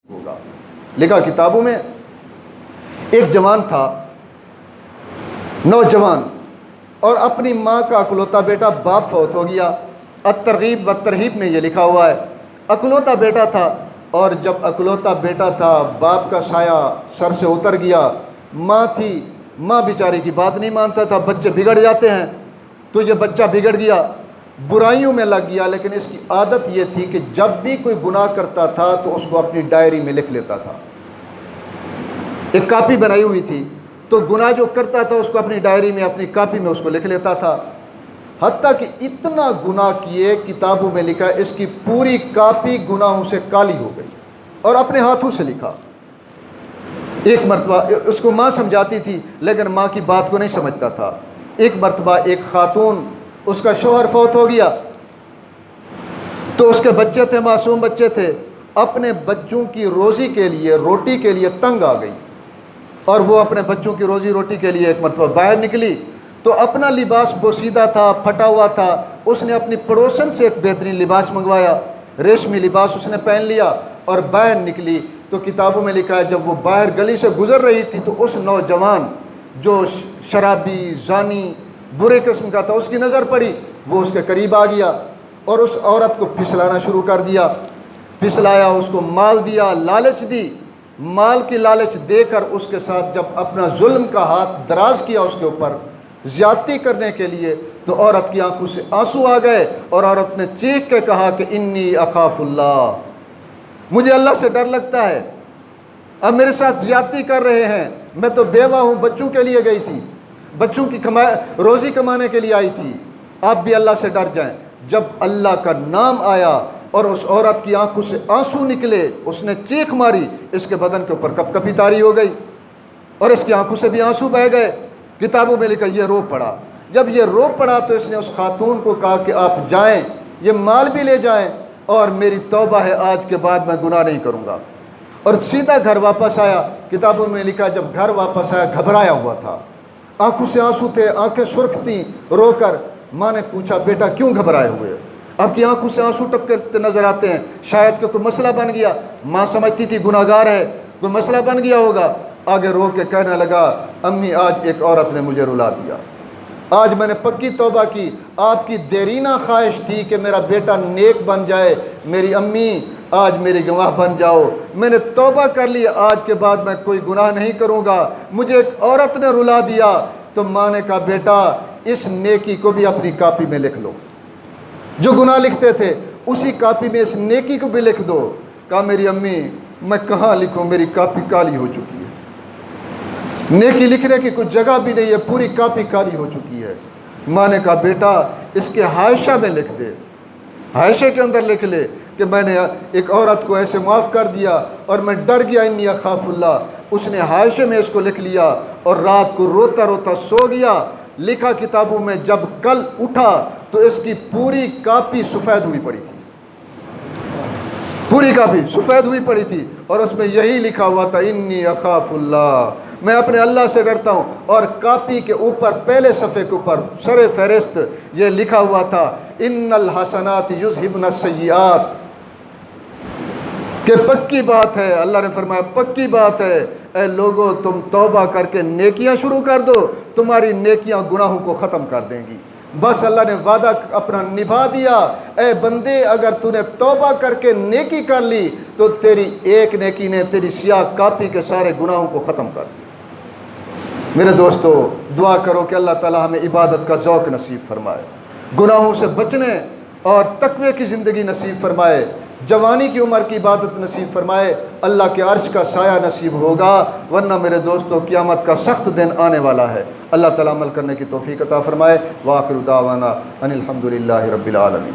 ہوگا۔ لکھا کتابوں میں ایک جوان تھا، نوجوان، اور اپنی ماں کا اکلوتا بیٹا، باپ فوت ہو گیا۔ الترغیب و ترہیب میں یہ لکھا ہوا ہے، اکلوتا بیٹا تھا، اور جب اکلوتا بیٹا تھا باپ کا سایہ سر سے اتر گیا، ماں تھی، ماں بیچاری کی بات نہیں مانتا تھا، بچے بگڑ جاتے ہیں، تو یہ بچہ بگڑ گیا، برائیوں میں لگ گیا، لیکن اس کی عادت یہ تھی کہ جب بھی کوئی گناہ کرتا تھا تو اس کو اپنی ڈائری میں لکھ لیتا تھا، ایک کاپی بنائی ہوئی تھی، تو گناہ جو کرتا تھا اس کو اپنی ڈائری میں، اپنی کاپی میں اس کو لکھ لیتا تھا، حتیٰ کہ اتنا گناہ کیے، کتابوں میں لکھا اس کی پوری کاپی گناہوں سے کالی ہو گئی، اور اپنے ہاتھوں سے لکھا۔ ایک مرتبہ اس کو ماں سمجھاتی تھی لیکن ماں کی بات کو نہیں سمجھتا تھا۔ ایک مرتبہ ایک خاتون، اس کا شوہر فوت ہو گیا، تو اس کے بچے تھے، معصوم بچے تھے، اپنے بچوں کی روزی کے لیے، روٹی کے لیے تنگ آ گئی، اور وہ اپنے بچوں کی روزی روٹی کے لیے ایک مرتبہ باہر نکلی، تو اپنا لباس بوسیدہ تھا، پھٹا ہوا تھا، اس نے اپنی پڑوسن سے ایک بہترین لباس منگوایا، ریشمی لباس اس نے پہن لیا اور باہر نکلی۔ تو کتابوں میں لکھا ہے جب وہ باہر گلی سے گزر رہی تھی تو اس نوجوان جو شرابی، زانی، برے قسم کا تھا، اس کی نظر پڑی، وہ اس کے قریب آ گیا اور اس عورت کو پھسلانا شروع کر دیا، پھسلایا، اس کو مال دیا، لالچ دی، مال کی لالچ دے کر اس کے ساتھ جب اپنا ظلم کا ہاتھ دراز کیا اس کے اوپر زیادتی کرنے کے لیے، تو عورت کی آنکھوں سے آنسو آ گئے، اور عورت نے چیخ کے کہا کہ انی اخاف اللہ، مجھے اللہ سے ڈر لگتا ہے، اب میرے ساتھ زیادتی کر رہے ہیں، میں تو بیوہ ہوں، بچوں کے لیے گئی تھی، بچوں کی روزی کمانے کے لیے آئی تھی، آپ بھی اللہ سے ڈر جائیں۔ جب اللہ کا نام آیا اور اس عورت کی آنکھوں سے آنسو نکلے، اس نے چیخ ماری، اس کے بدن کے اوپر کپ کپی طاری ہو گئی اور اس کی آنکھوں سے بھی آنسو بہہ گئے۔ کتابوں میں لکھا یہ رو پڑا، جب یہ رو پڑا تو اس نے اس خاتون کو کہا کہ آپ جائیں، یہ مال بھی لے جائیں، اور میری توبہ ہے، آج کے بعد میں گناہ نہیں کروں گا، اور سیدھا گھر واپس آیا۔ کتابوں میں لکھا جب گھر واپس آیا گھبرایا ہوا تھا، آنکھوں سے آنسو تھے، آنکھیں سرخ تھیں رو کر۔ ماں نے پوچھا بیٹا کیوں گھبرائے ہوئے، آپ کی آنکھوں سے آنسو ٹپکتے نظر آتے ہیں، شاید کہ کوئی مسئلہ بن گیا۔ ماں سمجھتی تھی گناہ گار ہے، کوئی مسئلہ بن گیا ہوگا۔ آگے رو کے کہنے لگا امی آج ایک عورت نے مجھے رلا دیا، آج میں نے پکی توبہ کی، آپ کی دیرینہ خواہش تھی کہ میرا بیٹا نیک بن جائے، میری امی آج میری گواہ بن جاؤ، میں نے توبہ کر لی، آج کے بعد میں کوئی گناہ نہیں کروں گا، مجھے ایک عورت نے رلا دیا۔ تو ماں نے کہا بیٹا اس نیکی کو بھی اپنی کاپی میں لکھ لو، جو گناہ لکھتے تھے اسی کاپی میں اس نیکی کو بھی لکھ دو۔ کہا میری امی میں کہاں لکھوں، میری کاپی کالی ہو چکی ہے، نیکی لکھنے کی کوئی جگہ بھی نہیں ہے، پوری کاپی کالی ہو چکی ہے۔ ماں نے کہا بیٹا اس کے حاشیہ میں لکھ دے، حاشیے کے اندر لکھ لے کہ میں نے ایک عورت کو ایسے معاف کر دیا اور میں ڈر گیا، انی اخاف اللہ۔ اس نے حاشیے میں اس کو لکھ لیا اور رات کو روتا روتا سو گیا۔ لکھا کتابوں میں جب کل اٹھا تو اس کی پوری کاپی سفید ہوئی پڑی تھی، پوری کاپی سفید ہوئی پڑی تھی، اور اس میں یہی لکھا ہوا تھا انی اخاف اللہ، میں اپنے اللہ سے ڈرتا ہوں۔ اور کاپی کے اوپر پہلے صفحے کے اوپر سر فہرست یہ لکھا ہوا تھا ان الحسنات یذہبن السیئات، کہ پکی بات ہے، اللہ نے فرمایا پکی بات ہے، اے لوگو تم توبہ کر کے نیکیاں شروع کر دو، تمہاری نیکیاں گناہوں کو ختم کر دیں گی۔ بس اللہ نے وعدہ اپنا نبھا دیا، اے بندے اگر تو نے توبہ کر کے نیکی کر لی تو تیری ایک نیکی نے تیری سیاہ کاپی کے سارے گناہوں کو ختم کر دیا۔ میرے دوستو دعا کرو کہ اللہ تعالی ہمیں عبادت کا ذوق نصیب فرمائے، گناہوں سے بچنے اور تقوی کی زندگی نصیب فرمائے، جوانی کی عمر کی عبادت نصیب فرمائے، اللہ کے عرش کا سایہ نصیب ہوگا، ورنہ میرے دوستو قیامت کا سخت دن آنے والا ہے۔ اللہ تعالیٰ عمل کرنے کی توفیق عطا فرمائے۔ وآخر دعوانا ان الحمد للہ رب العالمین۔